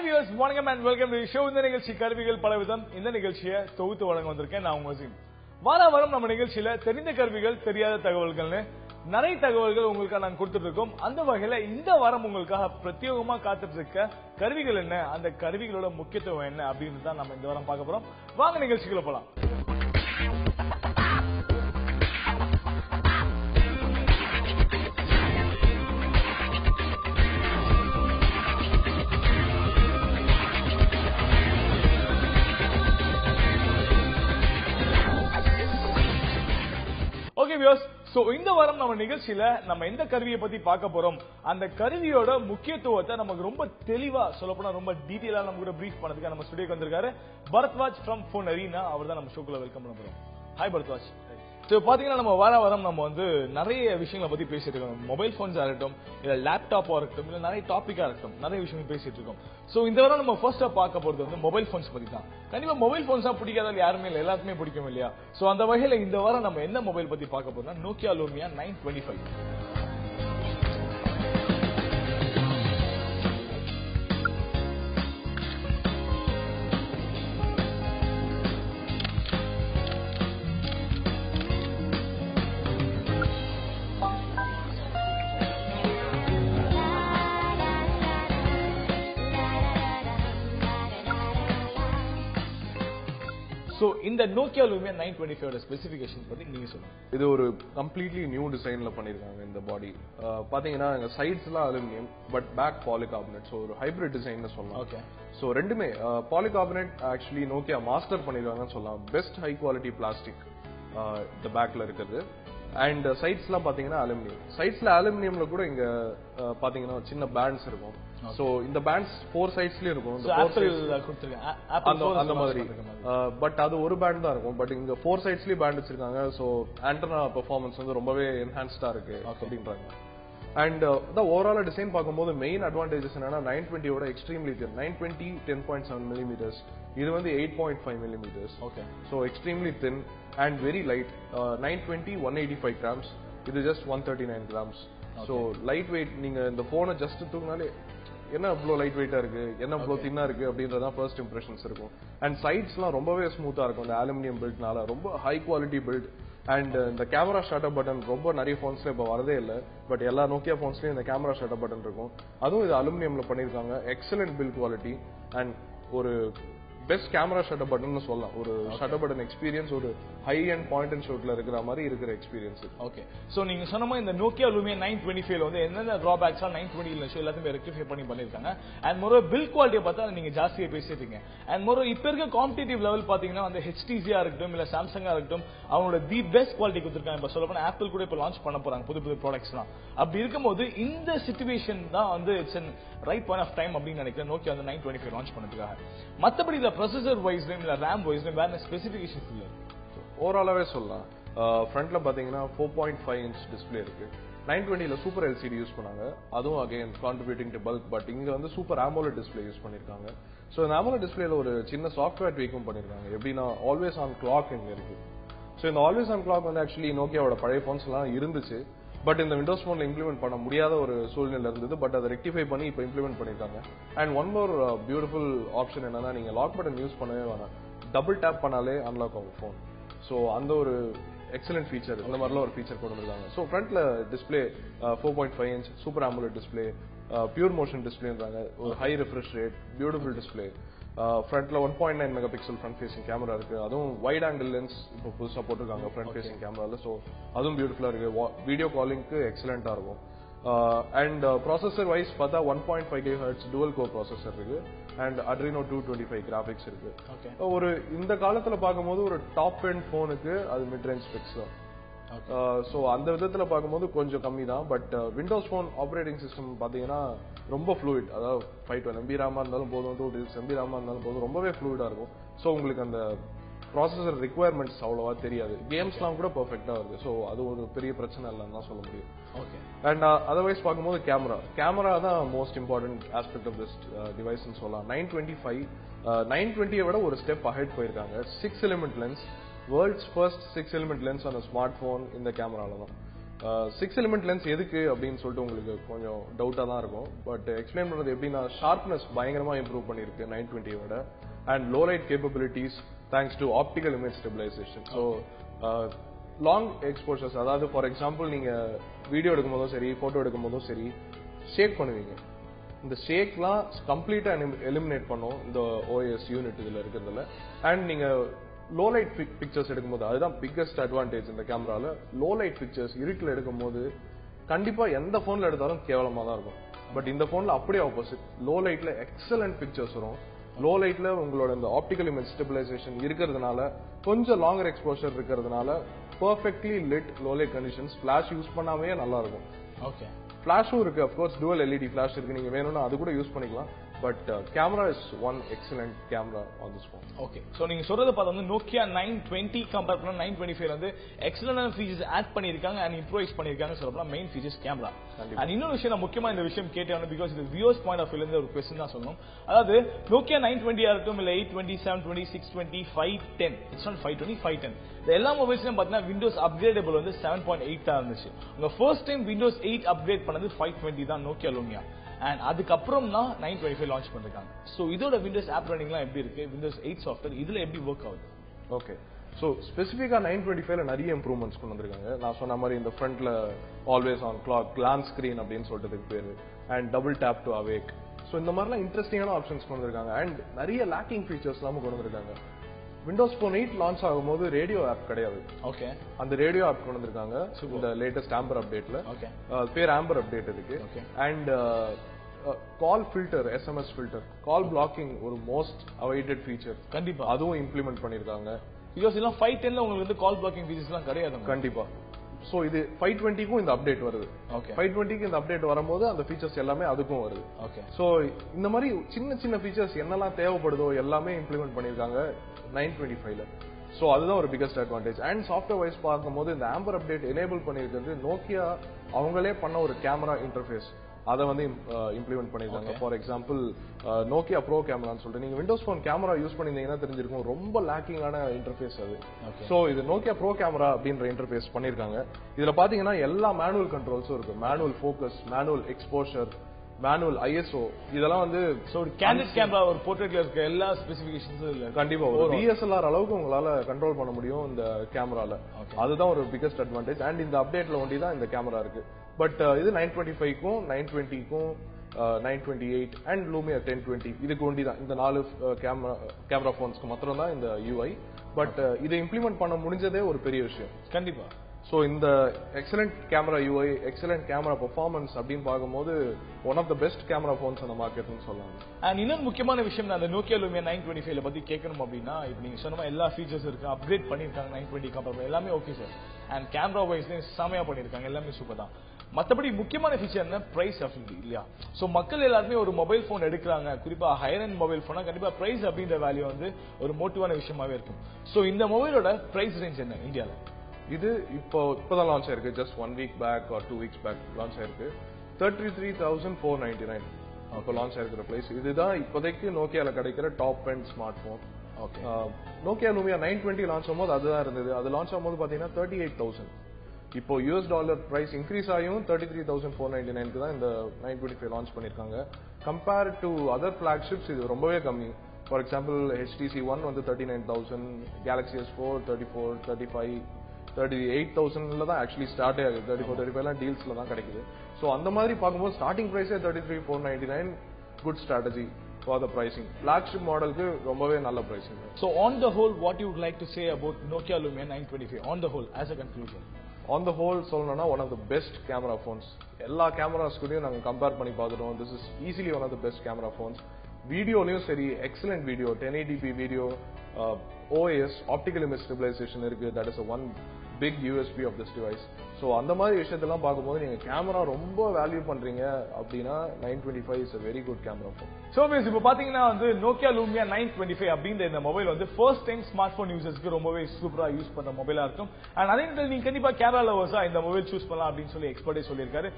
viewers, morning and welcome to the show. இந்த நிகழ்ச்சி கருவிகள் பலவிதம். இந்த நிகழ்ச்சியை தொகுத்து வழங்க வந்திருக்கேன் நான் வசீம். வாரம் நம்ம நிகழ்ச்சியில தெரிந்த கருவிகள் தெரியாத தகவல்கள்னு நிறைய தகவல்கள் உங்களுக்கு நாங்க கொடுத்துட்டு இருக்கோம். அந்த வகையில இந்த வாரம் உங்களுக்காக பிரத்யேகமா காத்துட்டு இருக்க கருவிகள் என்ன, அந்த கருவிகளோட முக்கியத்துவம் என்ன அப்படின்னு தான் நம்ம இந்த வாரம் பார்க்க போறோம். வாங்க நிகழ்ச்சிக்குள்ள போலாம். ஓகே வியூவர்ஸ், சோ இந்த வாரம் நம்ம நிகழ்ச்சியில நம்ம எந்த கருவியை பத்தி பார்க்க போறோம், அந்த கருவியோட முக்கியத்துவத்தை நமக்கு ரொம்ப தெளிவா சொல்லப்போனா ரொம்ப டீடைலா நம்ம கூட பிரீஃப் பண்ணதுக்கு நம்ம ஸ்டுடியோக்கு வந்திருக்காரு பரத்வாஜ் ஃப்ரம் ஃபோன் அரீனா. அவர் தான் நம்ம ஷோக்குள்ள வெல்கம் பண்ண போறோம். ஹாய் பரத்வாஜ். சோ பாத்தீங்கன்னா நம்ம வாரம் நம்ம வந்து நிறைய விஷயங்களை பத்தி பேசிட்டு இருக்கோம். மொபைல் போன்ஸா இருக்கட்டும், இல்ல லேப்டாப்பா இருக்கட்டும், இல்ல நிறைய டாபிக்கா இருக்கட்டும், நிறைய விஷயங்கள் பேசிட்டு இருக்கோம். சோ இந்த வாரம் நம்ம ஃபர்ஸ்டா பார்க்க போறது வந்து மொபைல் போன்ஸ் பத்தி தான். கண்டிப்பா மொபைல் போன்ஸா பிடிக்காத யாருமே இல்ல, எல்லாருக்குமே பிடிக்கும் இல்லையா? சோ அந்த வகையில இந்த வாரம் நம்ம என்ன மொபைல் பத்தி பார்க்க போறோம்னா நோக்கியா லூமியா 925. So இந்த நோக்கியா லூமியா 925 ஓட ஸ்பெசிஃபிகேஷன் பத்தி நீங்க சொல்லுங்க. இது ஒரு கம்ப்ளீட்லி நியூ டிசைன்ல பண்ணிருக்காங்க. இந்த பாடி பாத்தீங்கன்னா சைட்ஸ்லாம் aluminium but back polycarbonate. So ஒரு ஹைபிரிட் டிசைன் சொல்லலாம். ஓகே. ஸோ ரெண்டுமே பாலிகார்பனேட் ஆக்சுவலி நோக்கியா மாஸ்டர் பண்ணிருக்காங்கன்னு சொல்லலாம். பெஸ்ட் ஹை குவாலிட்டி பிளாஸ்டிக் இந்த பேக்ல இருக்குது. அண்ட் சைட்ஸ்லாம் பாத்தீங்கன்னா அலுமினியம். சைட்ஸ்ல அலுமினியம்ல கூட இங்க பாத்தீங்கன்னா சின்ன பேண்ட்ஸ் இருக்கும். சோ இந்த பேண்ட்ஸ் 4 சைட்ஸ்லயும் இருக்கும். அந்த மாதிரி பட் அது ஒரு பேண்ட் தான் இருக்கும். பட் இங்க 4 சைட்ஸ்லயும் பேண்ட் வச்சிருக்காங்க. சோ ஆண்டனா பெர்ஃபார்மன்ஸ் வந்து ரொம்பவே என்ஹான்ஸ்டா இருக்கு அப்படின்றாங்க. அண்ட் ஓவரால் டிசைன் பார்க்கும்போது மெயின் அட்வான்டேஜஸ் என்னன்னா 920 ஓட எக்ஸ்ட்ரீம்லி தின். 920 10.7 மில்லிமீட்டர்ஸ், இது வந்து 8.5 millimetres. Okay. So extremely thin and very light. 920 185 grams, இது just 139 grams. So light weight. நீங்க இந்த போனை ஜஸ்ட் தூங்கினாலே என்ன இவ்வளோ லைட் வெயிட்டா இருக்கு, என்ன இவ்வளோ தின்னா இருக்கு அப்படின்றதான் ஃபர்ஸ்ட் இம்ப்ரெஷன்ஸ் இருக்கும். அண்ட் சைட்ஸ்லாம் ரொம்பவே ஸ்மூத்தா இருக்கும். இந்த அலுமினியம் பில்ட்னால ரொம்ப ஹை குவாலிட்டி பில்ட். அண்ட் இந்த கேமரா ஷட்டர் பட்டன் ரொம்ப நிறைய போன்ஸ்ல இப்ப வரதே இல்லை. பட் எல்லா நோக்கியா போன்ஸ்லயும் இந்த கேமரா ஷட்டர் பட்டன் இருக்கும். அதுவும் இது அலுமினியம்ல பண்ணிருக்காங்க. எக்ஸலன்ட் பில்ட் குவாலிட்டி அண்ட் ஒரு பெஸ்ட் கேமரா ஷட்டர் பட்டன் சொல்லலாம். ஒரு ஷட்டர் பட்டன் எக்ஸ்பீரியன்ஸ் ஒரு ஹை அண்ட் பாயிண்ட் அண்ட் ஷூட்ல இருக்கிற மாதிரி இருக்கிற எக்ஸ்பீரியன்ஸ். ஓகே. சோ நீங்க சொன்ன மாதிரி இந்த நோக்கியா லூமியா 925 வந்து என்னென்ன டிராபேக்ஸா 920 எல்லாத்தையுமே ரெக்டிஃபை பண்ணிருக்காங்க. அண்ட் மொரோ பில் குவாலிட்டியை பார்த்தா நீங்க ஜாஸ்தியா பேசிட்டீங்க. அண்ட் மொரோ இப்ப இருக்க காம்படிட்டிவ் லெவல் பாத்தீங்கன்னா அந்த HTC இருக்கட்டும் இல்ல சாம்சங்கா இருக்கட்டும் அவங்களோட தி பெஸ்ட் குவாலிட்டி கொடுத்திருக்காங்க. இப்ப சொல்ல போனா ஆப்பிள் கூட இப்ப லான்ச் பண்ண போறாங்க புது ப்ராடக்ட்ஸ்லாம். அப்படி இருக்கும்போது இந்த சிச்சுவேஷன் தான் வந்து it's an right point of time அப்படின்னு நினைக்கிறேன் நோக்கியா வந்து 925 லான்ச் பண்ணதுக்காக. மத்தபடி இந்த ப்ரொசஸர் வைஸ்லயும் இல்ல ரேம் வைஸ்லயும் வேற ஸ்பெசிஃபிகேஷன்ஸ் இல்ல. ஓவராலாவே சொல்லலாம். ஃப்ரண்ட்ல பாத்தீங்கன்னா 4.5 இன்ச் டிஸ்பிளே இருக்கு. 920ல சூப்பர் LCD யூஸ் பண்ணாங்க. அதுவும் again contributing to bulk. But இங்க வந்து சூப்பர் AMOLED டிஸ்பிளே யூஸ் பண்ணிருக்காங்க. சோ இந்த AMOLED டிஸ்பிளேல ஒரு சின்ன சாஃப்ட்வேர் ட்வீக்கும் பண்ணிருக்காங்க. எப்படின்னா ஆல்வேஸ் ஆன் கிளாக் இங்க இருக்கு. சோ இந்த ஆல்வேஸ் ஆன் கிளாக் வந்து ஆக்சுவலி நோக்கியாவோட பழைய போன்ஸ் எல்லாம் இருந்துச்சு. பட் இந்த விண்டோஸ் போன்ல இம்ப்ளிமெண்ட் பண்ண முடியாத ஒரு சூழ்நிலை இருந்தது. பட் அதை ரெக்டிஃபை பண்ணி இப்போ இம்ப்ளிமெண்ட் பண்ணிருக்காங்க. And one more beautiful option என்னன்னா நீங்க லாக் பட்டன் யூஸ் பண்ணவே வேணாம். டபுள் டேப் பண்ணாலே அன்லாக் ஆகும் போன். ஸோ அந்த ஒரு எக்ஸலன்ட் ஃபீச்சர், இந்த மாதிரிலாம் ஒரு ஃபீச்சர் கொண்டு வந்திருக்காங்க. ஸோ ஃப்ரண்ட்ல display 4.5 inch super AMOLED display, pure motion டிஸ்பிளேன்றாங்க. ஒரு high refresh rate, beautiful display. ஃப்ரண்ட்ல 1.9 mega pixel front facing camera இருக்கு. அதுவும் வைட் ஆங்கிள் லென்ஸ் இப்போ புதுசா போட்டிருக்காங்க ஃப்ரண்ட் ஃபேசிங் கேமரால. ஸோ அதுவும் பியூட்டிஃபுல்லா இருக்கு. வீடியோ காலிங்க்கு எக்ஸலண்டா இருக்கும். அண்ட் ப்ராசஸர் வைஸ் பார்த்தா 1.5 GHz டுவல் கோர் ப்ராசஸர் இருக்கு. அண்ட் Adreno 225 கிராபிக்ஸ் இருக்கு. ஒரு இந்த காலத்துல பார்க்கும்போது ஒரு டாப் எண்ட் போனுக்கு அது மிட் ரேஞ்ச் ஸ்பெக்ஸ் தான். சோ அந்த விதத்துல பார்க்கும்போது கொஞ்சம் கம்மி தான். But Windows phone operating system பாத்தீங்கன்னா ரொம்ப ஃப்ளூயிட். அதாவது 512 MB RAM இருந்தாலும் போதும், 2 MB RAM இருந்தாலும் போதும், ரொம்பவே ஃப்ளூயிடா இருக்கும். சோ உங்களுக்கு அந்த ப்ராசஸர் ரிக்வயர்மெண்ட்ஸ் அவ்வளவா தெரியாது. கேம்ஸ்லாம் கூட பெர்ஃபெக்ட்டா இருக்கு. சோ அது ஒரு பெரிய பிரச்சனை இல்லைன்னு தான் சொல்ல முடியும். ஓகே. அண்ட் அதர்வைஸ் பார்க்கும்போது கேமரா தான் most important aspect of this டிவைஸ்னு சொல்லலாம். 920 விட ஒரு ஸ்டெப் அஹெட் போயிருக்காங்க. 6 element lens, world's first 6 element lens on smart phone இந்த கேமரால தான். 6 எலிமெண்ட் லென்ஸ் எதுக்கு அப்படின்னு சொல்லிட்டு உங்களுக்கு கொஞ்சம் டவுட்டா தான் இருக்கும். பட் எக்ஸ்பிளைன் பண்றது எப்படின்னா ஷார்ப்னஸ் பயங்கரமா இம்ப்ரூவ் பண்ணிருக்கு 920 விட. And low light capabilities thanks to optical image stabilisation. So long exposures, அதாவது ஃபார் எக்ஸாம்பிள் நீங்க வீடியோ எடுக்கும் போதும் சரி, போட்டோ எடுக்கும் போதும் சரி, ஷேக் பண்ணுவீங்க. இந்த ஷேக்லாம் கம்ப்ளீட்டா எலிமினேட் பண்ணும் இந்த ஓஎஸ் யூனிட் இதுல இருக்கிறதுல. அண்ட் நீங்க லோ லைட் பிக்சர்ஸ் எடுக்கும்போது, அதுதான் பிக்கஸ்ட் அட்வான்டேஜ் இந்த கேமரால. லோ லைட் பிக்சர்ஸ் இருட்டில் எடுக்கும்போது கண்டிப்பா எந்த போன்ல எடுத்தாலும் கேவலமா தான் இருக்கும். பட் இந்த போன்ல அப்படியே ஆப்போசிட். லோ லைட்ல எக்ஸலன்ட் பிக்சர்ஸ் வரும். லோ லைட்ல உங்களோட இந்த ஆப்டிகல் இமேஜ் ஸ்டெபிலைசேஷன் இருக்கிறதுனால, கொஞ்சம் லாங்கர் எக்ஸ்போஷர் இருக்கிறதுனால perfectly lit low light conditions flash use பண்ணாமே நல்லா இருக்கும். ஓகே, ஃபிளாஷும் இருக்கு, அப்கோர்ஸ் டுவல் எல்இடி ஃபிளாஷ் இருக்கு, நீங்க வேணும்னா அது கூட யூஸ் பண்ணிக்கலாம். But camera is one excellent camera on this phone. Okay, so நீங்க சொல்றத பார்த்தா வந்து நோக்கியா 920 கம்பேர் பண்ணா 925 வந்து எக்ஸலன்டான ஃபீச்சர்ஸ் ஆட் பண்ணிருக்காங்க அண்ட் இம்ப்ரூவைஸ் பண்ணிருக்காங்க. சொல்லப்போனா மெயின் ஃபீச்சர்ஸ் கேமரா. அண்ட் இன்னொரு விஷயம் நான் முக்கியமா இந்த விஷயம் கேட்டேன், பிகாஸ் இது வியூவர்ஸ் பாயிண்ட் ஆஃப் வியூல இருந்து ஒரு क्वेश्चन தான் சொல்லணும். அதாவது நோக்கியா 920 ஆகட்டும், இல்ல 820, 720, 620, 510, இட்ஸ் நாட் 520, 510, இந்த எல்லா மொபைல்ஸ்லயும் பாத்தீங்கன்னா விண்டோஸ் அப்கிரேடபிள் வந்து 7.8 தான் இருந்துச்சு. உங்க ஃபர்ஸ்ட் டைம் விண்டோஸ் 8 அப்கிரேட் பண்ணது 520 தான் நோக்கியா லூமியா. அண்ட் அதுக்கப்புறம் தான் 925 லான்ச் பண்ணிருக்காங்க. சோ இதோட விண்டோஸ் ஆப் ரன்னிங்லாம் எப்படி இருக்கு, விண்டோஸ் 8 சாஃப்ட்வேர் இதுல எப்படி ஒர்க் ஆகுது? ஓகே, சோ ஸ்பெசிஃபிக்கா 925ல நிறைய இம்ப்ரூவ்மெண்ட்ஸ் கொண்டு வந்திருக்காங்க. நான் சொன்ன மாதிரி இந்த ஃப்ரண்ட்ல always on clock, glance screen அப்படின்னு சொல்றதுக்கு பேரு, and double tap to awake. So இந்த மாதிரிலாம் இன்ட்ரெஸ்டிங்கான ஆப்ஷன்ஸ் கொண்டு வந்திருக்காங்க. அண்ட் நிறைய லேக்கிங் ஃபீச்சர்ஸ் எல்லாம் கொண்டு வந்திருக்காங்க. விண்டோஸ் போன் 8 லான்ச் ஆகும்போது ரேடியோ ஆப் கிடையாது. ஓகே, அந்த ரேடியோ ஆப் கொண்டு வந்திருக்காங்க இந்த லேட்டஸ்ட் ஆம்பர் அப்டேட்ல. ஓகே, பேர் ஆம்பர் அப்டேட் இருக்கு. And call filter, SMS filter, call blocking ஒரு மோஸ்ட் அவைடட் ஃபீச்சர். கண்டிப்பா அதுவும் இம்ப்ளிமெண்ட் பண்ணிருக்காங்க. பிகாஸ் இதெல்லாம் 510ல உங்களுக்கு வந்து கால் பிளாக்கிங் ஃபீச்சர்ஸ் எல்லாம் கிடையாது. கண்டிப்பா. சோ இது 520க்கும் இந்த அப்டேட் வருது. ஓகே, 520க்கு இந்த அப்டேட் வரும்போது அந்த ஃபீச்சர்ஸ் எல்லாமே அதுக்கும் வருது. ஓகே, சோ இந்த மாதிரி சின்ன சின்ன ஃபீச்சர்ஸ் என்னெல்லாம் தேவைப்படுதோ எல்லாமே இம்ப்ளிமெண்ட் பண்ணிருக்காங்க 925ல. சோ அதுதான் ஒரு biggest advantage. And software wise பார்க்கும்போது இந்த ஆம்பர் அப்டேட் எனேபிள் பண்ணிருக்கிறது நோக்கியா அவங்களே பண்ண ஒரு கேமரா இன்டர்ஃபேஸ், அதை வந்து இம்ப்ளிமெண்ட் பண்ணிருக்காங்க. ஃபார் எக்ஸாம்பிள் நோக்கியா ப்ரோ கேமரான்னு சொல்லிட்டு நீங்க விண்டோஸ் போன் கேமரா யூஸ் பண்ணிருந்தீங்கன்னா தெரிஞ்சிருக்கும், ரொம்ப லேக்கிங்கான இன்டர்ஃபேஸ் அது. சோ இது நோக்கியா ப்ரோ கேமரா அப்படின்ற இன்டர்ஃபேஸ் பண்ணிருக்காங்க. இதுல பாத்தீங்கன்னா எல்லா மேனுவல் கண்ட்ரோல்ஸும் இருக்கு. Manual focus, manual exposure, manual ISO, இதெல்லாம் வந்து கேண்டிட் கேமரா ஒரு போர்ட்ரேட்ல இருக்க எல்லா ஸ்பெசிபிகேஷன்ஸும் இல்ல. கண்டிப்பா ஒரு டிஎஸ்எல்ஆர் அளவுக்கு உங்களால கண்ட்ரோல் பண்ண முடியும் இந்த கேமரால. அதுதான் ஒரு பிகஸ்ட் அட்வான்டேஜ். அண்ட் இந்த அப்டேட்ல ஒண்டி தான் இந்த கேமரா இருக்கு. பட் இது 925க்கும் 920க்கும் 928 அண்ட் லூமியா 1020 இதுக்கு ஒண்டி தான், இந்த 4 கேமரா போன்ஸ்க்கு மாத்திரம் தான் இந்த யூஐ. பட் இதை இம்ப்ளிமெண்ட் பண்ண முடிஞ்சதே ஒரு பெரிய விஷயம். கண்டிப்பா. சோ இந்த excellent camera UI, excellent camera performance அப்படின்னு பார்க்கும்போது one of the best camera phones அந்த மார்க்கெட்னு சொல்லலாம். அண்ட் இன்னொரு முக்கியமான விஷயம் நான் அந்த நோக்கியா லூமியா 925ல பத்தி கேட்கணும் அப்படின்னா, இப்போ நீங்க சொன்ன எல்லா ஃபீச்சர்ஸ் இருக்கு, அப்கிரேட் பண்ணிருக்காங்க 920 கம்பேர் எல்லாமே ஓகே சார். அண்ட் கேமரா வைஸ்லயும் செமையா பண்ணிருக்காங்க, எல்லாமே சூப்பர் தான். மத்தபடி முக்கியமான ஃபீச்சர் என்ன, பிரைஸ் அப்படின்னு இல்லையா? சோ மக்கள் எல்லாருமே ஒரு மொபைல் போன் எடுக்கிறாங்க, குறிப்பா ஹையர் எண்ட் மொபைல் போனா கண்டிப்பா பிரைஸ் அப்படின்ற வேல்யூ வந்து ஒரு மோட்டிவான விஷயமாவே இருக்கும். சோ இந்த மொபைலோட பிரைஸ் ரேஞ்ச் என்ன இந்தியால? இது இப்போதான் லான்ச் ஆயிருக்கு, just 1 week back or 2 weeks back launch ஆயிருக்கு. 33,499 இப்போ லான்ச் ஆயிருக்கிற பிரைஸ். இதுதான் இப்போதைக்கு நோக்கியால கிடைக்கிற top end smart phone. Okay, Nokia Lumia 920 launch ஆகும்போது அதுதான் இருந்தது. அது லான்ச் ஆகும்போது பாத்தீங்கன்னா 38,000. இப்போ யூஎஸ் டாலர் பிரைஸ் இன்க்ரீஸ் ஆகியும் 33,499க்கு தான் இந்த 925 லான்ச் பண்ணிருக்காங்க. கம்பேர் டு அதர் பிளாக்ஷிப்ஸ் இது ரொம்பவே கம்மி. ஃபார் எக்ஸாம்பிள் HTC One வந்து 39,000, Galaxy S4 34, 35, 38,000ல தான் ஆக்சுவலி ஸ்டார்ட் ஆகுது. 34, 35 டீல்ஸ்ல தான் கிடைக்குது. சோ அந்த மாதிரி பார்க்கும்போது ஸ்டார்டிங் பிரைஸே 33,499 good strategy for the pricing. Flagship மாடலுக்கு ரொம்பவே நல்ல pricing. So on the whole, what you would like to say about Nokia Lumia 925 on the whole as a conclusion? On the whole சொல்லணும்னா one of the best camera phones. எல்லா cameras கூடயும் நாங்கள் compare பண்ணி பார்த்துட்டோம். This is easily one of the best camera phones. வீடியோலையும் சரி excellent video, 1080p video, OIS optical image stabilisation இருக்கு. That is one big USP of this device. So அந்த மாதிரி விஷயத்தெல்லாம் பார்க்கும்போது நீங்க கேமரா ரொம்ப வேல்யூ பண்றீங்க அப்படின்னா 925 is a very good camera phone. So means இப்போ பாத்தீங்கன்னா வந்து நோக்கியா லூமியா 925 அப்படின்ற இந்த மொபைல் வந்து ஃபர்ஸ்ட் டைம் ஸ்மார்ட் போன் யூசர்ஸ்க்கு ரொம்பவே சூப்பரா யூஸ் பண்ற மொபைலா இருக்கும். அண்ட் அதே நேரத்தில் நீங்க கண்டிப்பா கேமரா லவர்ஸா இந்த மொபைல் சூஸ் பண்ணலாம் அப்படின்னு சொல்லி எக்ஸ்பர்ட்டே சொல்லியிருக்காரு.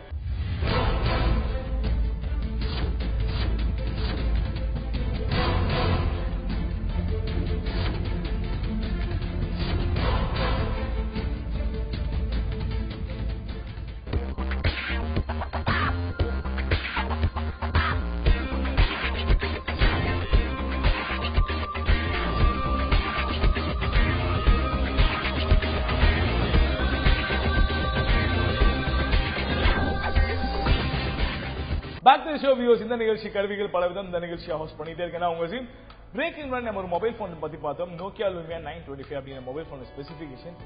Show views. இந்த நிகழ்ச்சி கருவிகள் பலவிதம். இந்த நிகழ்ச்சியை ஹோஸ்ட் பண்ணிட்டே இருக்கேன் உங்க ஜீன். பிரேக்கிங் ரன் நம்ம ஒரு மொபைல் போன் பத்தி பார்த்தோம். நோக்கியா லூமியா 925 அப்படிங்கிற மொபைல் போன் ஸ்பெசிபிகேஷன்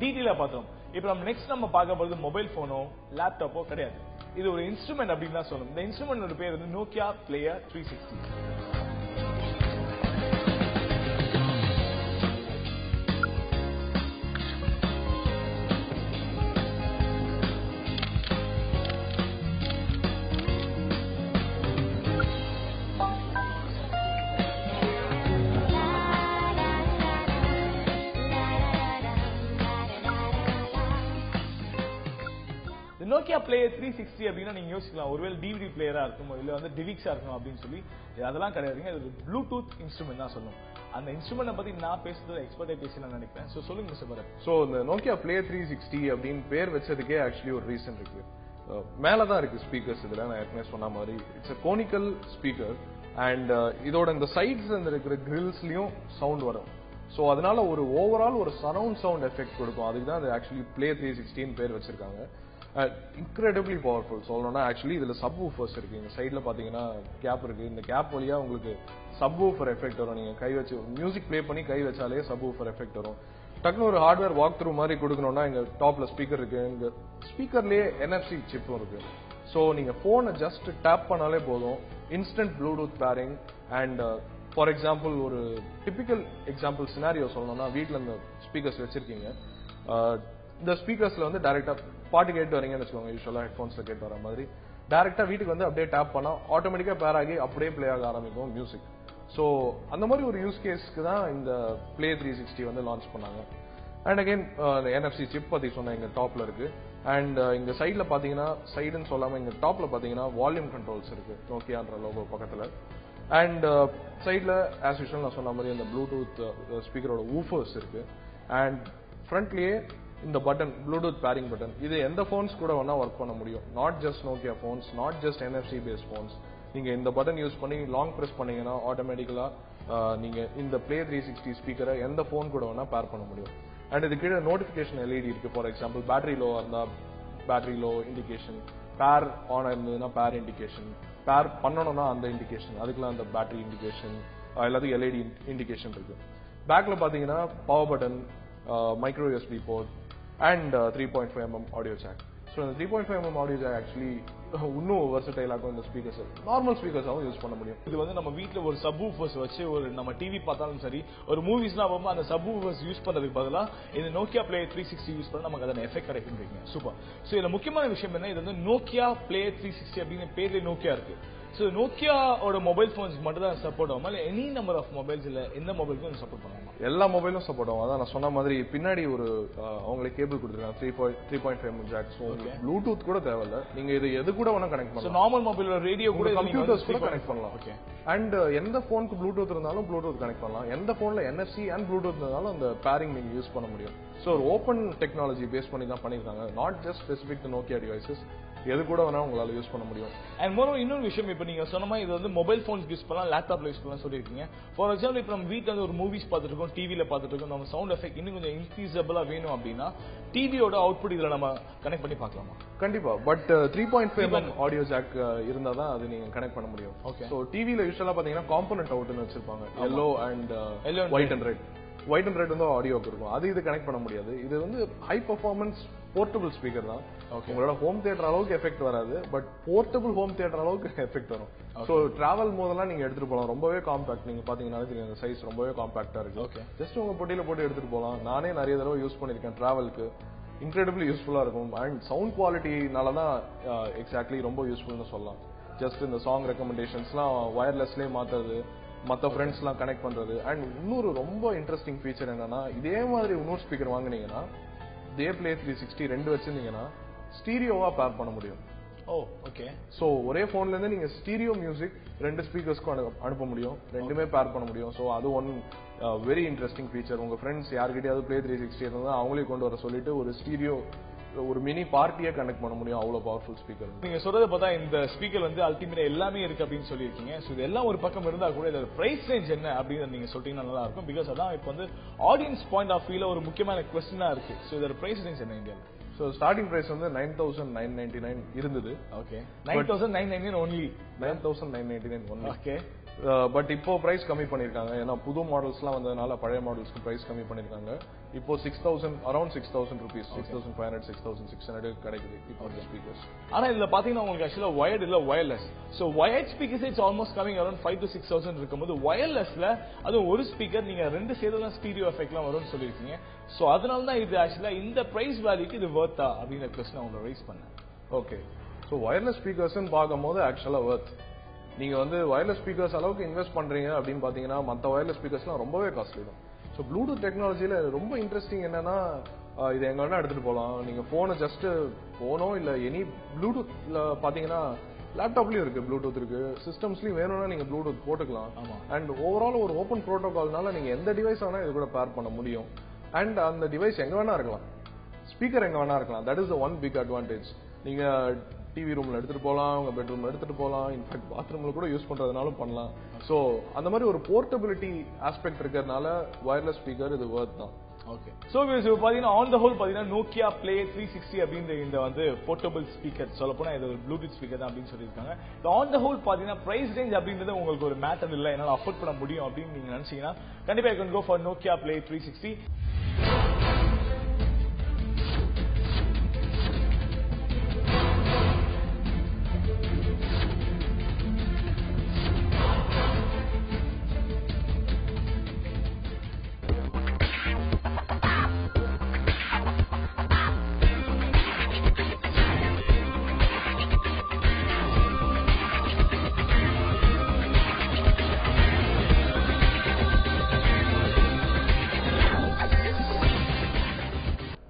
டீடைலா பார்த்தோம். இப்போ நம்ம நெக்ஸ்ட் நம்ம பார்க்க போறது மொபைல் போனோ லேப்டாப்போ கிடையாது. இது ஒரு இன்ஸ்ட்ருமெண்ட் அப்படின்னு தான் சொல்லணும். இந்த இன்ஸ்ட்ருமெண்ட் பேர் வந்து நோக்கியா பிளேயர் 360. நோக்கியா பிளேயர் 360 அப்படின்னா நீங்க யோசிக்கலாம், ஒருவேளை டிவிடி பிளேயரா இருக்கும் இல்ல வந்து டிவிக்ஸா இருக்கும் அப்படின்னு சொல்லி. அதெல்லாம் கிடையாதுங்க. இது ப்ளூடூத் இன்ஸ்ட்ருமெண்ட் தான் சொல்லணும். அந்த இன்ஸ்ட்ருமெண்ட் பத்தி நான் பேசுறது எக்ஸ்பர்ட்டா பேசலாம் நினைப்பேன். சோ சொல்லுங்க மிஸ்டர் பரத். சோ இந்த நோக்கியா பிளேயர் 360 அப்படின்னு பேர் வச்சதுக்கே ஆக்சுவலி ஒரு ரீசன் இருக்கு. மேலதான் இருக்கு ஸ்பீக்கர்ஸ். இதுல நான் ஏற்கனவே சொன்ன மாதிரி it's a conical speaker and இதோட இந்த சைட்ஸ் இருக்கிற கிரில்ஸ்லயும் சவுண்ட் வரும். சோ அதனால ஒரு ஓவரால் ஒரு சரவுண்ட் சவுண்ட் எஃபெக்ட் கொடுக்கும். அதுக்கு தான் அது ஆக்சுவலி பிளேயர் 360 பேர் வச்சிருக்காங்க. இன்க்ரெடிபிளி பவர்ஃபுல் சொல்லணும்னா ஆக்சுவலி இதுல சப் ஊஃபர்ஸ் இருக்கு. இந்த சைட்ல பாத்தீங்கன்னா கேப் இருக்கு. இந்த கேப் வழியா உங்களுக்கு சப் ஊஃபர் எஃபெக்ட் வரும். நீங்க கை வச்சு மியூசிக் பிளே பண்ணி கை வச்சாலே சப் ஊஃபர் எஃபெக்ட் வரும். டக்குனு ஒரு ஹார்ட்வேர் வாக் த்ரூ மாதிரி கொடுக்கணும்னா இங்க டாப்ல ஸ்பீக்கர் இருக்கு. இங்க ஸ்பீக்கர்லயே NFC சிப்பும் இருக்கு. சோ நீங்க போனை ஜஸ்ட் டேப் பண்ணாலே போதும், instant Bluetooth pairing. And for example ஒரு டிபிக்கல் எக்ஸாம்பிள் சினாரியோ சொல்லணும்னா, வீட்டுல இந்த ஸ்பீக்கர்ஸ் வச்சிருக்கீங்க. இந்த ஸ்பீக்கர்ஸ்ல வந்து டைரக்டா பாட்டு கேட்டு வரீங்கன்னு வச்சுக்கோங்க. யூஸ்வலா ஹெட்போன்ஸ்ல கேட்டு வர மாதிரி டைரக்டா வீட்டுக்கு வந்து அப்படியே டேப் பண்ணா ஆட்டோமேட்டிக்கா பேர் ஆகி அப்படியே பிளே ஆக ஆரம்பிக்கும் மியூசிக். சோ அந்த மாதிரி ஒரு யூஸ் கேஸ்க்கு தான் இந்த பிளே 360 வந்து லான்ச் பண்ணாங்க. அண்ட் அகைன் NFC சிப் பத்தி சொன்ன இங்க டாப்ல இருக்கு. அண்ட் இங்க சைட்ல பாத்தீங்கன்னா, சைடுன்னு சொல்லாம இங்க டாப்ல பாத்தீங்கன்னா வால்யூம் கண்ட்ரோல்ஸ் இருக்கு நோக்கியான்ற லோகோ பக்கத்துல. அண்ட் சைட்ல ஆஸ் யூஷுவல் நான் சொன்ன மாதிரி இந்த ப்ளூடூத் ஸ்பீக்கரோட ஊஃபர்ஸ் இருக்கு. அண்ட் ஃப்ரண்ட்லயே இந்த பட்டன் ப்ளூடூத் பேரிங் பட்டன், இது எந்த போன்ஸ் கூட வேணா ஒர்க் பண்ண முடியும். Not just Nokia phones, not just NFC based phones. நீங்க இந்த பட்டன் யூஸ் பண்ணி லாங் பிரஸ் பண்ணீங்கன்னா ஆட்டோமேட்டிக்கலா நீங்க இந்த பிளே 360 ஸ்பீக்கரை எந்த போன் கூட வேணா பேர் பண்ண முடியும். அண்ட் இது கீழே நோட்டிபிகேஷன் LED இருக்கு. ஃபார் எக்ஸாம்பிள் பேட்டரி லோ இருந்தா battery low indication, pair on இருந்ததுன்னா பேர் இண்டிகேஷன், பேர் பண்ணணும்னா அந்த இண்டிகேஷன், அதுக்கெல்லாம் அந்த பேட்டரி இண்டிகேஷன், எல்லாத்துக்கும் LED இண்டிகேஷன் இருக்கு. பேக்ல பாத்தீங்கன்னா power button, micro USB port and 3.5mm audio jack. So இந்த 3.5mm ஆடியோ ஜாக் ஆக்சுவலி இன்னும் வெர்சடைல் ஆகும். இந்த ஸ்பீக்கர்ஸ் நார்மல் ஸ்பீக்கர்ஸாகவும் யூஸ் பண்ண முடியும். இது வந்து நம்ம வீட்டுல ஒரு சப் ஊஃபர்ஸ் வச்சு ஒரு நம்ம டிவி பார்த்தாலும் சரி, ஒரு மூவிஸ்லாம் போகும்போது அந்த சப் ஊஃபர்ஸ் யூஸ் பண்றதுக்கு பதிலா இந்த நோக்கியா பிளேயர் 360 யூஸ் பண்ணா நமக்கு அதன் எஃபெக்ட் கிடைக்கும். சூப்பர். ஸோ இதுல முக்கியமான விஷயம் என்ன, இது வந்து நோக்கியா பிளேயர் 360 அப்படின்னு பேர்ல நோக்கியா இருக்கு. ஸோ நோக்கியாவோட மொபைல் போன்ஸ் மட்டும் தான் சப்போர்ட் ஆகுமா, இல்லை எனி நம்பர் ஆஃப் மொபைல்ஸ் இல்ல எந்த மொபைலுக்கும் சப்போர்ட் பண்ணுவாங்க? எல்லா மொபைலும் சப்போர்ட் ஆகும். அதான் நான் சொன்ன மாதிரி பின்னாடி ஒரு அவங்களே கேபிள் கொடுத்துருக்காங்க 3.5mm ஜாக். ஸோ ப்ளூடூத் கூட தேவையில்ல. நீங்க இது எது கூட வேணா கனெக்ட் பண்ணலாம். நார்மல் மொபைலோட ரேடியோ கூட கம்ப்யூட்டர்ஸ் கூட கனெக்ட் பண்ணலாம். ஓகே. அண்ட் எந்த போனுக்கு ப்ளூடூத் இருந்தாலும் ப்ளூடூத் கனெக்ட் பண்ணலாம். எந்த போன்ல NFC அண்ட் ப்ளூடூத் இருந்தாலும் அந்த பேரிங் நீங்க யூஸ் பண்ண முடியும். ஸோ ஒரு ஓப்பன் டெக்னாலஜி பேஸ் பண்ணி தான் பண்ணிருக்காங்க. Not just specific to Nokia devices, எது கூட வேணா உங்களால யூஸ் பண்ண முடியும். அண்ட் மோரோவர் இன்னொரு விஷயம், இப்ப நீங்க சொன்ன மாதிரி இது வந்து மொபைல் போன்ஸ் யூஸ் பண்ணலாம், லேப்டாப்ல யூஸ் பண்ணலாம் சொல்லிருக்கீங்க. ஃபார் எக்ஸாம்பிள் இப்ப நம்ம வீட்டுல வந்து ஒரு மூவிஸ் பார்த்துட்டு இருக்கோம், டிவில பார்த்துட்டு இருக்கோம், நம்ம சவுண்ட் எஃபெக்ட் இன்னும் கொஞ்சம் இன்க்ரீசபிளா வேணும் அப்படின்னா டிவியோட அவுட்புட் இதுல நம்ம கனெக்ட் பண்ணி பார்க்கலாமா? கண்டிப்பா. பட் 3.5mm ஆடியோ ஜாக் இருந்தா தான் அது நீங்க கனெக்ட் பண்ண முடியும். சோ டிவில யூசுவலா பாத்தீங்கன்னா காம்போனன்ட் அவுட்னு வச்சிருப்பாங்க, yellow and white and red. White and red வந்து ஆடியோக்கு இருக்கும். அது இது கனெக்ட் பண்ண முடியாது. இது வந்து ஹை பெர்ஃபார்மன்ஸ் போர்ட்டபிள் ஸ்பீக்கர் தான். உங்களோட ஹோம் தியேட்டர் அளவுக்கு எஃபெக்ட் வராது, பட் போர்ட்டபிள் ஹோம் தியேட்டர் அளவுக்கு எஃபெக்ட் வரும். சோ டிராவல் போதெல்லாம் நீங்க எடுத்துட்டு போகலாம். ரொம்பவே காம்பாக்ட். நீங்க பாத்தீங்கன்னா தெரியும் சைஸ் ரொம்பவே காம்பாக்டா இருக்கு. ஜஸ்ட் உங்க பொட்டியில போட்டு எடுத்துட்டு போகலாம். நானே நிறைய தடவை யூஸ் பண்ணிருக்கேன் டிராவலுக்கு. இன்க்ரெடிபிளி யூஸ்ஃபுல்லா இருக்கும். அண்ட் சவுண்ட் குவாலிட்டினால தான் எக்ஸாக்ட்லி ரொம்ப யூஸ்ஃபுல்னு சொல்லலாம். ஜஸ்ட் இந்த சாங் ரெக்கமெண்டேஷன்ஸ்லாம் வயர்லெஸ்லேயே மாத்துறது, மற்ற ஃப்ரெண்ட்ஸ் எல்லாம் கனெக்ட் பண்றது. அண்ட் இன்னொரு ரொம்ப இன்ட்ரெஸ்டிங் ஃபீச்சர் என்னன்னா, இதே மாதிரி இன்னொரு ஸ்பீக்கர் வாங்குனீங்கன்னா இதே பிளே 360 ரெண்டு வச்சிருந்தீங்கன்னா ஸ்டீரியோவா பேர் பண்ண முடியும். ஓகே. சோ ஒரே போன்ல இருந்து நீங்க ஸ்டீரியோ மியூசிக் ரெண்டு ஸ்பீக்கர்ஸ்க்கும் அனுப்ப முடியும், ரெண்டுமே பேர் பண்ண முடியும். சோ அது ஒன் வெரி இன்ட்ரெஸ்டிங் ஃபீச்சர். உங்க ஃப்ரெண்ட்ஸ் யார்கிட்டயாவது பிளே 360 இருந்தா அவங்களே கொண்டு வர சொல்லிட்டு ஒரு ஸ்டீரியோ ஒரு மினி பார்ட்டியை கனெக்ட் பண்ண முடியும். அவ்வளவு பவர்ஃபுல் ஸ்பீக்கர். நீங்க சொல்றத பார்த்தா இந்த ஸ்பீக்கர் வந்து அல்டிமேட்டா எல்லாமே இருக்கு அப்படின்னு சொல்லியிருக்கீங்க. சோ இது எல்லாம் ஒரு பக்கம் இருந்தா கூட இதோட பிரைஸ் ரேஞ்ச் என்ன அப்படின்னு நீங்க சொல்லிட்டீங்கன்னா நல்லா இருக்கும். பிகாஸ் அதான் இப்போ வந்து ஆடியன்ஸ் பாயிண்ட் ஆஃப் வியூல ஒரு முக்கியமான கொஸ்டினா இருக்கு. சோ இதோட பிரைஸ் ரேஞ்ச் என்ன இந்தியாவில்? ஸோ ஸ்டார்டிங் பிரைஸ் வந்து 9,999 இருந்தது. Okay, 9,999 only. 9,999 only. Okay, but இப்போ பிரைஸ் கம்மி பண்ணிருக்காங்க. ஏன்னா புது மாடல்ஸ்லாம் வந்ததுனால பழைய மாடல்ஸ்க்கு பிரைஸ் கம்மி பண்ணிருக்காங்க. இப்போ 6,000 அரௌண்ட் 6,000 rupees, 6,500, 6,600 கிடைக்குது இப்போ இந்த ஸ்பீக்கர்ஸ். ஆனா இதுல பாத்தீங்கன்னா உங்களுக்கு ஆக்சுவலா வயர்ட் இல்ல wireless. So wired speakers it's almost coming around 5 to 6,000 இருக்கும்போது வயர்லெஸ்ல அது ஒரு ஸ்பீக்கர் நீங்க ரெண்டு சேர்த்து தான் ஸ்டீரியோ எஃபெக்ட்லாம் வரும்னு சொல்லிருக்கீங்க. சோ அதனால தான் இது ஆக்சுவலா இந்த பிரைஸ் வேல்யூக்கு இது வர்த்தா அப்படிங்கிற क्वेश्चन உங்களை ரைஸ் பண்ணேன். ஓகே, ஸோ வயர்லெஸ் ஸ்பீக்கர்ஸ்ன்னு பார்க்கும்போது ஆக்சுவலா வர்த். நீங்க வந்து வயர்லெஸ் ஸ்பீக்கர்ஸ் அளவுக்கு இன்வெஸ்ட் பண்றீங்க அப்படின்னு பாத்தீங்கன்னா மற்ற வயர்லெஸ் ஸ்பீக்கர்ஸ்லாம் ரொம்பவே காஸ்ட்லி தான். ஸோ ப்ளூடூத் டெக்னாலஜியில ரொம்ப இன்ட்ரெஸ்டிங் என்னன்னா இது எங்க வேணா எடுத்துட்டு போகலாம். நீங்க போனை ஜஸ்ட் போனோ இல்ல எனி ப்ளூடூத்ல பாத்தீங்கன்னா லேப்டாப்லயும் இருக்கு, ப்ளூடூத் இருக்கு, சிஸ்டம்ஸ்லயும் வேணும்னா நீங்க ப்ளூடூத் போட்டுக்கலாம். அண்ட் ஓவரால் ஒரு ஓப்பன் ப்ரோட்டோகால்னால நீங்க எந்த டிவைஸ் வேணா இது கூட பேர் பண்ண முடியும். அண்ட் அந்த டிவைஸ் எங்க வேணா இருக்கலாம், ஸ்பீக்கர் எங்க வேணா இருக்கலாம். That is the one big advantage. நீங்க டிவி ரூம்ல எடுத்துட்டு போகலாம், உங்க பெட்ரூம்ல எடுத்துட்டு போகலாம், இன்ஃபேக்ட் பாத்ரூம்ல கூட யூஸ் பண்றதுனாலும் பண்ணலாம். சோ அந்த மாதிரி ஒரு போர்ட்டபிலிட்டி ஆஸ்பெக்ட் இருக்கிறதுனால வயர்லெஸ் ஸ்பீக்கர் இது வர்த் தான். ஓகே, சோ பாத்தீங்கன்னா ஆன் த ஹோல் பாத்தீங்கன்னா நோக்கியா பிளே 360 அப்படின்ற இந்த வந்து போர்ட்டபிள் ஸ்பீக்கர் சொல்ல போனா இது ஒரு ப்ளூடூத் ஸ்பீக்கர் தான் அப்படின்னு சொல்லியிருக்காங்க. ஆன் த ஹோல் பாத்தீங்கன்னா பிரைஸ் ரேஞ்ச் அப்படின்றது உங்களுக்கு ஒரு மேட்டர் இல்ல, என்னால அஃபோர்ட் பண்ண முடியும் அப்படின்னு நீங்க நினைச்சீங்கன்னா கண்டிப்பா you can go for Nokia play 360.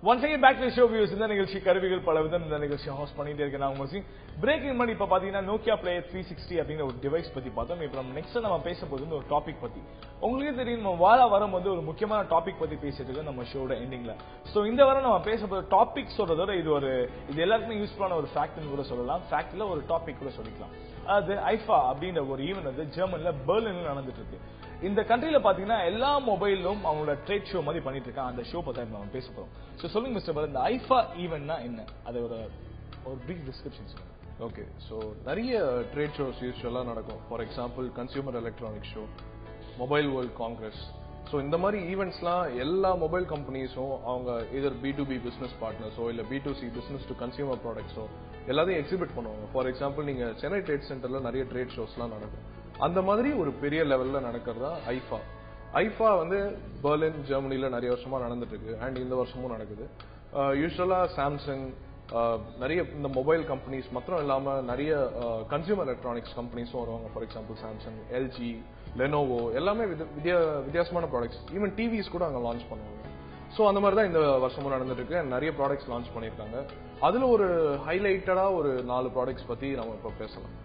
Once again back to the show viewers. இந்த நிகழ்ச்சி கருவிகள் பல விதம் இந்த நிகழ்ச்சி ஹோஸ்ட் பண்ணிட்டே இருக்கேன் நான் உங்களுக்கு. பிரேக்கிங் பண்ணி இப்ப பாத்தீங்கன்னா நோக்கியா பிளே 360 அப்படிங்கிற ஒரு டிவைஸ் பத்தி பார்த்தோம். இப்ப நம்ம நெக்ஸ்ட் நம்ம பேச போகுது ஒரு டாபிக் பத்தி. உங்களுக்கு தெரியும் நம்ம வரும்போது ஒரு முக்கியமான டாபிக் பத்தி பேசிட்டு இருக்கோம் நம்ம ஷோட எண்டிங்ல. சோ இந்த வாரம் நம்ம பேச போற டாபிக் சொல்றதோட இது எல்லாருக்குமே யூஸ்ஃபுல்லான ஒரு ஃபேக்ட்னு கூட சொல்லலாம். ஃபேக்ட்ல ஒரு டாபிக் கூட சொல்லிக்கலாம். அது ஐஃபா அப்படின்ற ஒரு ஈவென்ட் வந்து ஜெர்மன்ல பெர்லின்ல நடந்துட்டு இருக்கு. இந்த கண்ட்ரில பாத்தீங்கன்னா எல்லா மொபைலும் அவங்களோட ட்ரேட் ஷோ மாதிரி பண்ணிட்டு இருக்காங்க. அந்த ஷோ பத்தி நம்ம பேச போறோம். சோ சொல்லுங்க மிஸ்டர் பர், இந்த ஐஃபா ஈவென்ட்னா என்ன, அது ஒரு பிரிக் டிஸ்கிரிப்ஷன் சொல்லுங்க. ஓகே, ஸோ நிறைய ட்ரேட் ஷோஸ் யூஸ்வலா நடக்கும். For example consumer electronic show, mobile world Congress. So இந்த மாதிரி ஈவெண்ட்ஸ்லாம் எல்லா மொபைல் கம்பெனிஸும் அவங்க இதர் B2B பிசினஸ் பார்ட்னர்ஸோ இல்ல B2C பிசினஸ் டு கன்சியூமர் ப்ராடக்ட்ஸோ எல்லாத்தையும் எக்ஸிபிட் பண்ணுவாங்க. ஃபார் எக்ஸாம்பிள் நீங்க சென்னை ட்ரேட் சென்டர்ல நிறைய ட்ரேட் ஷோஸ்லாம் நடக்கும். அந்த மாதிரி ஒரு பெரிய லெவல்ல நடக்கிறதா ஐஃபா. ஐஃபா வந்து பெர்லின் ஜெர்மனில நிறைய வருஷமா நடந்துட்டு இருக்கு அண்ட் இந்த வருஷமும் நடக்குது. யூஸ்வலா சாம்சங் நிறைய இந்த மொபைல் கம்பெனிஸ் மாத்திரம் இல்லாம நிறைய கன்சியூமர் எலக்ட்ரானிக்ஸ் கம்பெனிஸும் வருவாங்க. For example Samsung, LG, Lenovo எல்லாமே வித்தியாசமான ப்ராடக்ட்ஸ், ஈவன் டிவிஸ் கூட அங்க லான்ச் பண்ணுவாங்க. ஸோ அந்த மாதிரி தான் இந்த வருஷமும் நடந்துட்டு இருக்கு. நிறைய ப்ராடக்ட்ஸ் லான்ச் பண்ணியிருக்காங்க. அதுல ஒரு ஹைலைட்டடா ஒரு 4 ப்ராடக்ட்ஸ் பத்தி நம்ம இப்போ பேசலாம்.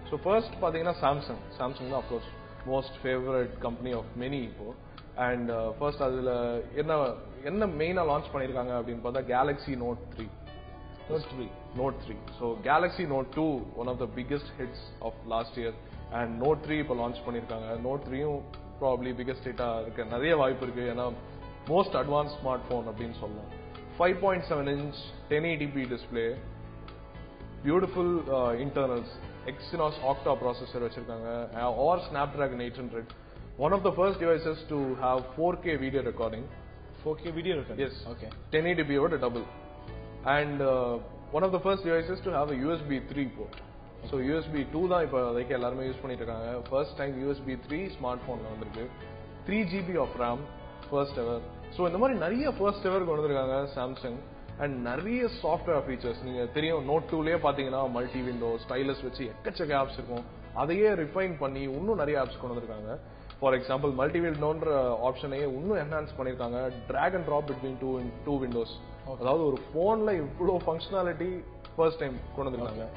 ஸோ ஃபர்ஸ்ட் பாத்தீங்கன்னா சாம்சங் தான் of course most favourite company of many இப்போ. அண்ட் ஃபர்ஸ்ட் அதுல என்ன மெயினா லான்ச் பண்ணிருக்காங்க அப்படின்னு பார்த்தா Galaxy Note 3. So Galaxy Note 2 one of the biggest hits of last year. And Note 3 இப்போ லான்ச் பண்ணிருக்காங்க. நோட் 3யும் ப்ராபப்லி பிக்கெஸ்ட் ஹிட்டா இருக்க நிறைய வாய்ப்பு இருக்கு. ஏன்னா மோஸ்ட் அட்வான்ஸ் ஸ்மார்ட் போன் அப்படின்னு சொல்லலாம். 5.7 inch 1080p display, beautiful internals, Exynos Octa processor வச்சிருக்காங்க or Snapdragon 800. One of the first devices to have 4K video recording. 4K video recording? Yes. Okay. 1080p ஓட double. And one of the first devices to have a USB 3 port. So USB 2 தான் இப்போ அதுக்கு எல்லாருமே use பண்ணிட்டு இருக்காங்க. First time USB 3 smart போன்ல வந்திருக்கு. 3GB of RAM, first ever. So இந்த மாதிரி நிறைய first ever கொண்டு வந்திருக்காங்க சாம்சங். அண்ட் நிறைய சாஃப்ட்வேர் ஃபீச்சர்ஸ் நீங்க தெரியும். நோட் 2லயே பாத்தீங்கன்னா மல்டி விண்டோ, ஸ்டைலஸ் வச்சு எக்கச்சக்க ஆப்ஸ் இருக்கும். அதையே ரிஃபைன் பண்ணி இன்னும் நிறைய ஆப்ஸ் கொண்டு வந்திருக்காங்க. ஃபார் எக்ஸாம்பிள் மல்டி விண்டோன்ற ஆப்ஷனையே இன்னும் என்ஹான்ஸ் பண்ணிருக்காங்க. Drag and drop between two windows. அதாவது ஒரு போன்ல இவ்வளவு ஃபங்க்ஷனாலிட்டி ஃபர்ஸ்ட் டைம் கொண்டு வந்திருக்காங்க.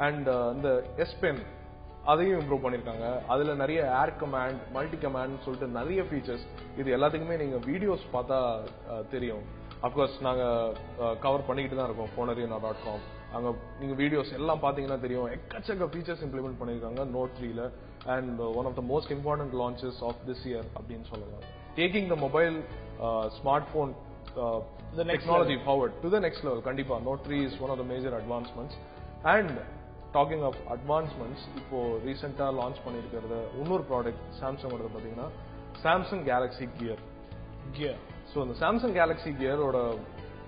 அண்ட் இந்த எஸ் பென் அதையும் இம்ப்ரூவ் பண்ணிருக்காங்க. அதுல நிறைய ஏர் கமாண்ட், மல்டி கமாண்ட் சொல்லிட்டு நிறைய ஃபீச்சர்ஸ். இது எல்லாத்துக்குமே நீங்க வீடியோஸ் பார்த்தா தெரியும். அப்கோர்ஸ் நாங்க கவர் பண்ணிக்கிட்டு தான் இருக்கோம் phonarena.com. அங்க நீங்க வீடியோஸ் எல்லாம் பாத்தீங்கன்னா தெரியும். எக்கச்சக்க ஃபீச்சர்ஸ் இம்ப்ளிமெண்ட் பண்ணிருக்காங்க நோட் 3ல. And one of the most important launches of this year அப்படின்னு சொல்லலாம். Taking the mobile smart phone The next technology forward to the next level. Kandipa Note 3 is one of the major advancements. And talking of advancements, இப்போ ரீசெண்டா launch பண்ணிருக்கிறது இன்னொரு product சாம்சங்கோட பாத்தீங்கன்னா Samsung Galaxy gear. So இந்த Samsung Galaxy கியரோட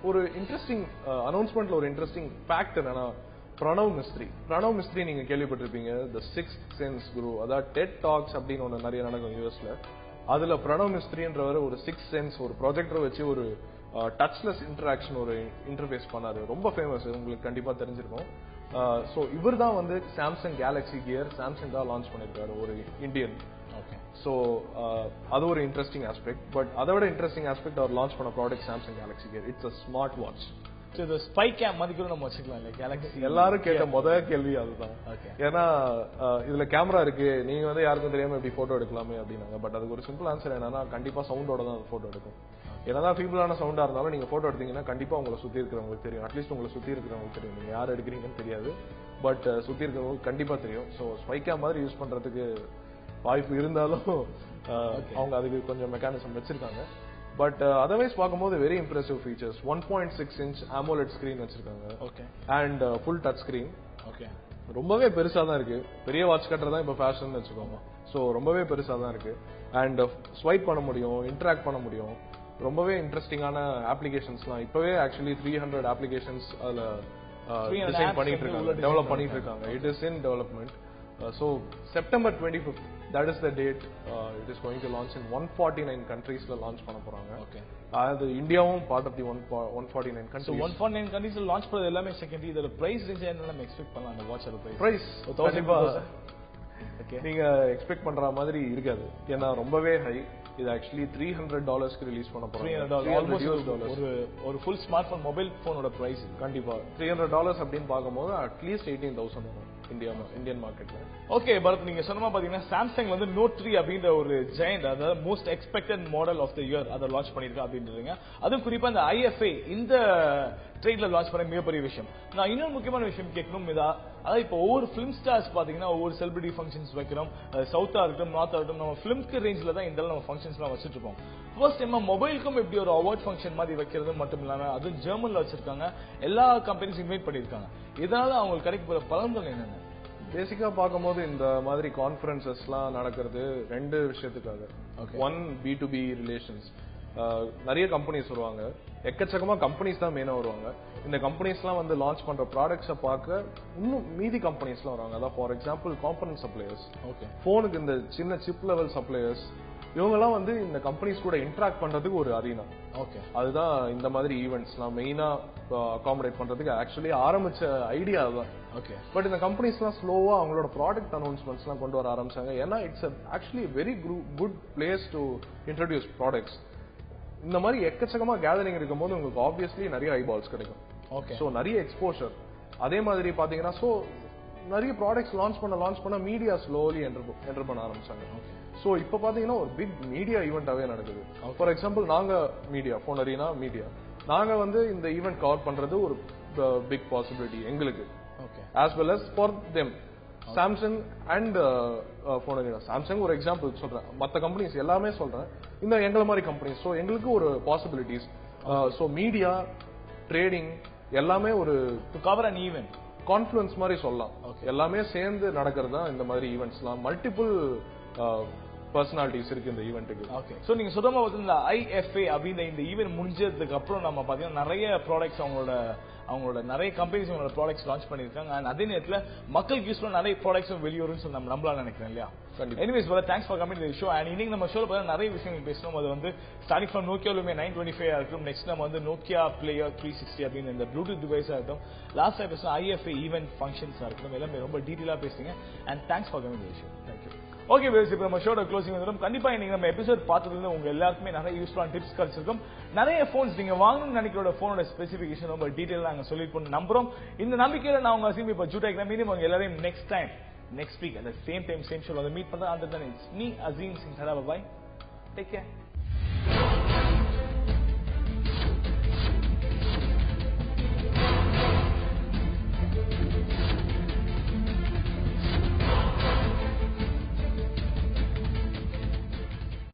ஒரு interesting அனௌன்ஸ்மெண்ட்ல ஒரு interesting fact என்னன்னா பிரணவ் மிஸ்த்ரி நீங்க கேள்விப்பட்டிருப்பீங்க த சிக்ஸ்த் சென்ஸ் குரு, அதாவது டெட் டாக்ஸ் அப்படின்னு ஒன்று நிறைய நடக்கும் யூஎஸ்ல. அதுல பிரணவ் மிஸ்த்ரின்றவர் ஒரு சிக்ஸ் சென்ஸ் ஒரு ப்ராஜெக்டர் வச்சு ஒரு டச்லெஸ் இன்டராக்ஷன் ஒரு இன்டர்ஃபேஸ் பண்ணாரு. ரொம்ப ஃபேமஸ், உங்களுக்கு கண்டிப்பா தெரிஞ்சிருக்கும். ஸோ இவர் தான் வந்து சாம்சங் கேலக்ஸி கியர் சாம்சங் தான் லான்ச் பண்ணிருக்காரு, ஒரு இந்தியன். ஓகே. ஸோ அது ஒரு இன்ட்ரெஸ்டிங் ஆஸ்பெக்ட். பட் அதை விட இன்ட்ரெஸ்டிங் ஆஸ்பெக்ட் அவர் லான்ச் பண்ண product Samsung Galaxy gear. It's a smart watch. இது ஸ்பை கேம் மாதிரி கூட நம்ம வச்சுக்கலாம் இல்ல கேலக்ஸி. எல்லாரும் கேட்ட முதல் கேள்வி அதுதான். ஏன்னா இதுல கேமரா இருக்கு, நீங்க வந்து யாருக்கும் தெரியாம இப்படி போட்டோ எடுக்கலாமே அப்படின்னாங்க. பட் அதுக்கு ஒரு சிம்பிள் ஆன்சர் என்னன்னா கண்டிப்பா சவுண்டோட தான் போட்டோ எடுக்கும். என்னதான் ஃபீபிளான சவுண்டா இருந்தாலும் நீங்க போட்டோ எடுத்தீங்கன்னா கண்டிப்பா உங்களை சுத்தி இருக்கிறவங்களுக்கு தெரியும். அட்லீஸ்ட் உங்களை சுத்தி இருக்கிறவங்களுக்கு தெரியும், நீங்க யார் எடுக்கிறீங்கன்னு தெரியாது, பட் சுத்தி இருக்கிறவங்களுக்கு கண்டிப்பா தெரியும். ஸோ ஸ்பை கேம் மாதிரி யூஸ் பண்றதுக்கு வாய்ப்பு இருந்தாலும் அவங்க அதுக்கு கொஞ்சம் மெக்கானிசம் வச்சிருக்காங்க. பட் அதர்வைஸ் பார்க்கும்போது very impressive features. 1.6 inch AMOLED screen வச்சிருக்காங்க. Okay. And full touch screen. Okay. ரொம்பவே பெருசா தான் இருக்கு. பெரிய வாட்ச் கட்டர் தான் இப்ப ஃபேஷன் வச்சுக்கோங்க. ஸோ ரொம்பவே பெருசா தான் இருக்கு. அண்ட் ஸ்வைப் பண்ண முடியும், இன்டராக்ட் பண்ண முடியும். ரொம்பவே இன்ட்ரெஸ்டிங்கான அப்ளிகேஷன்ஸ்லாம் இப்பவே ஆக்சுவலி 300 அப்ளிகேஷன்ஸ் அதுல டிசைன் பண்ணிட்டு இருக்காங்க, டெவலப் பண்ணிட்டு இருக்காங்க. It is in development. So September 25th, that is the date. It is going to launch in 149 countries la launch பண்ண போறாங்க. ஓகே. அது இந்தியாவும் part of the 149 countries. So 149 countries la launch பண்றது எல்லாமே செகண்டரி. இதோட price range என்ன நம்ம expect பண்ணலாம் அந்த வாட்சோட பிரைஸ்? 1000. ஓகே. நீங்க எக்ஸ்பெக்ட் பண்ற மாதிரி இருக்காது, ஏன்னா ரொம்பவே ஹை. இது ஆக்சுவலி $300 ரிலீஸ் பண்ண போறாங்க. $300 ஒரு ஃபுல் ஸ்மார்ட் போன் மொபைல் போனோட பிரைஸ். கண்டிப்பா $300 அப்படின்னு பார்க்கும்போது அட்லீஸ்ட் 18,000 வரும் இந்தியன் மார்க்கெட்ல. ஓகே பரத், நீங்க சொன்ன பாத்தீங்கன்னா சாம்சங் வந்து நோட் 3 அப்படின்ற ஒரு ஜெயண்ட், அதாவது most expected model of the year அதை லான்ச் பண்ணிருக்கா அப்படின்றீங்க. அதுவும் குறிப்பா இந்த IFA இந்த ட்ரேட்ல லான்ச் பண்ண மிகப்பெரிய விஷயம். நான் இன்னொரு முக்கியமான விஷயம் கேட்கணும், அதாவது இப்போ ஒவ்வொரு பிலிம் ஸ்டார்ஸ் பாத்தீங்கன்னா ஒவ்வொரு செலிபிரிட்டி ஃபங்க்ஷன்ஸ் வைக்கிறோம். சவுத்தா இருக்கட்டும், நார்த்தா இருக்கட்டும், நம்ம பிலிம்க்கு ரேஞ்சில தான் இந்த நம்ம ஃபங்க்ஷன்ஸ்லாம் வச்சுட்டு இருப்போம். ஃபர்ஸ்ட் டைம் மொபைலுக்கும் எப்படி ஒரு அவார்ட் ஃபங்க்ஷன் மாதிரி வைக்கிறது மட்டும் இல்லாம அதுவும் ஜெர்மன்ல வச்சிருக்காங்க. எல்லா கம்பெனிஸ் இன்வைட் பண்ணிருக்காங்க. இதனால அவங்களுக்கு கிடைக்க போற பலன்கள் என்னென்ன? பேசிக்கா பார்க்கும்போது இந்த மாதிரி கான்ஃபரன்சஸ்லாம் நடக்கிறது ரெண்டு விஷயத்துக்காக. One, B2B relations. நிறைய கம்பெனிஸ் வருவாங்க, எக்கச்சக்கமா கம்பெனிஸ் தான் மெயினா வருவாங்க. இந்த கம்பெனிஸ்லாம் வந்து லான்ச் பண்ற ப்ராடக்ட்ஸை பார்க்க இன்னும் மீதி கம்பெனிஸ்லாம் வருவாங்க. அதான் ஃபார் எக்ஸாம்பிள் காம்பனன்ட் சப்ளையர்ஸ், போனுக்கு இந்த சின்ன சிப் லெவல் சப்ளையர்ஸ், இவங்கெல்லாம் வந்து இந்த கம்பெனிஸ் கூட இன்டராக்ட் பண்றதுக்கு ஒரு அரீனா. ஓகே. அதுதான் இந்த மாதிரி ஈவெண்ட்ஸ்லாம் மெயினா அகாமடேட் பண்றதுக்கு ஆக்சுவலி ஆரம்பிச்ச ஐடியா தான். ஓகே. பட் இந்த கம்பெனிஸ்லாம் ஸ்லோவா அவங்களோட ப்ராடக்ட் அனௌன்ஸ்மெண்ட்ஸ்லாம் கொண்டு வர ஆரம்பிச்சாங்க. ஏன்னா it's actually very good place to introduce products. இந்த மாதிரி எக்கச்சக்கமா கேதரிங் இருக்கும் போது உங்களுக்கு ஆப்வியஸ்லி நிறைய ஐபால்ஸ் கிடைக்கும். ஓகே. ஸோ நிறைய எக்ஸ்போஷர். அதே மாதிரி பாத்தீங்கன்னா ஸோ நிறைய ப்ராடக்ட்ஸ் லான்ச் பண்ண மீடியா ஸ்லோலி என்டர் பண்ண ஆரம்பிச்சாங்க. ஸோ இப்போ பாத்தீங்கன்னா ஒரு பிக் மீடியா ஈவெண்டாவே நடக்குது. ஃபார் எக்ஸாம்பிள் நாங்க மீடியா, ஃபோன் அரீனா மீடியா, நாங்க வந்து இந்த ஈவெண்ட் கவர் பண்றது ஒரு பிக் பாசிபிலிட்டி எங்களுக்கு, as well as for them. Samsung and Phone Arena, Samsung ஒரு எக்ஸாம்பிள் சொல்றேன், மற்ற கம்பெனிஸ் எல்லாமே சொல்றேன், இந்த எங்களை மாதிரி கம்பெனிஸ். ஸோ எங்களுக்கு ஒரு பாசிபிலிட்டிஸ். ஸோ மீடியா, ட்ரேடிங் எல்லாமே ஒரு கவர் அண்ட் ஈவெண்ட் கான்ஃபுளுன்ஸ் மாதிரி சொல்லலாம். எல்லாமே சேர்ந்து நடக்கிறது தான் இந்த மாதிரி ஈவெண்ட்ஸ்லாம். மல்டிபிள் பர்சனாலிட்டிஸ் இருக்கு இந்த ஈவெண்ட்டுக்கு. ஓகே. சோ நீங்க சுத்தமா வந்து இந்த IFA அப்படின்ற இந்த ஈவெண்ட் முடிஞ்சதுக்கு அப்புறம் நம்ம பாத்தீங்கன்னா நிறைய ப்ராடக்ட்ஸ் அவங்களோட நிறைய கம்பெனிஸ் அவங்களோட ப்ராடக்ட்ஸ் லான்ச் பண்ணிருக்காங்க. அண்ட் அதே நேரத்துல மக்களுக்கு யூஸ் பண்ண நிறைய ப்ராடக்ட்ஸும் வெளியூருன்னு சொல்லி நம்ம நம்பலாம் நினைக்கிறேன் இல்லையா? Anyways brother, thanks for coming to the show. And இன்னைக்கு நம்ம ஷோல பார்த்தா நிறைய விஷயங்கள் பேசணும். அது வந்து ஸ்டார்டிங் ஃப்ரம் நோக்கியாலுமே 925 இருக்கும். நெக்ஸ்ட் நம்ம வந்து நோக்கியா பிளேயர் 360 அப்படின்னு இந்த ப்ளூடூத் டிவைஸா இருக்கும். லாஸ்ட் டைம் பேசணும் IFA ஈவெண்ட் ஃபங்க்ஷன்ஸா இருக்கும். எல்லாமே ரொம்ப டீட்டெயிலா பேசுங்க. And thanks for coming to the show. Thank you. Okay பேஸ், இப்போ நம்ம ஷோட க்ளோசிங் வந்துடும். கண்டிப்பா இன்னைக்கு நம்ம எபிசோட் பார்த்ததுல உங்க எல்லாருக்குமே நிறைய யூஸ்ஃபுல்லான டிப்ஸ் கிடைச்சிருக்கும். நிறைய போன்ஸ் நீங்க வாங்கணும்னு நினைக்கிற போனோட ஸ்பெசிபிகேஷன் ரொம்ப டீடைலா நாங்க சொல்லிருப்போம் நம்புறோம். இந்த நம்பிக்கையில நான் உங்க அசீம் இப்ப ஜூட்டாக்ல மீண்டும் உங்க எல்லாரையும் next week at the same time same show வந்து மீட் பண்றேன். Until then, it's me Azim Singh. Bye. Take care.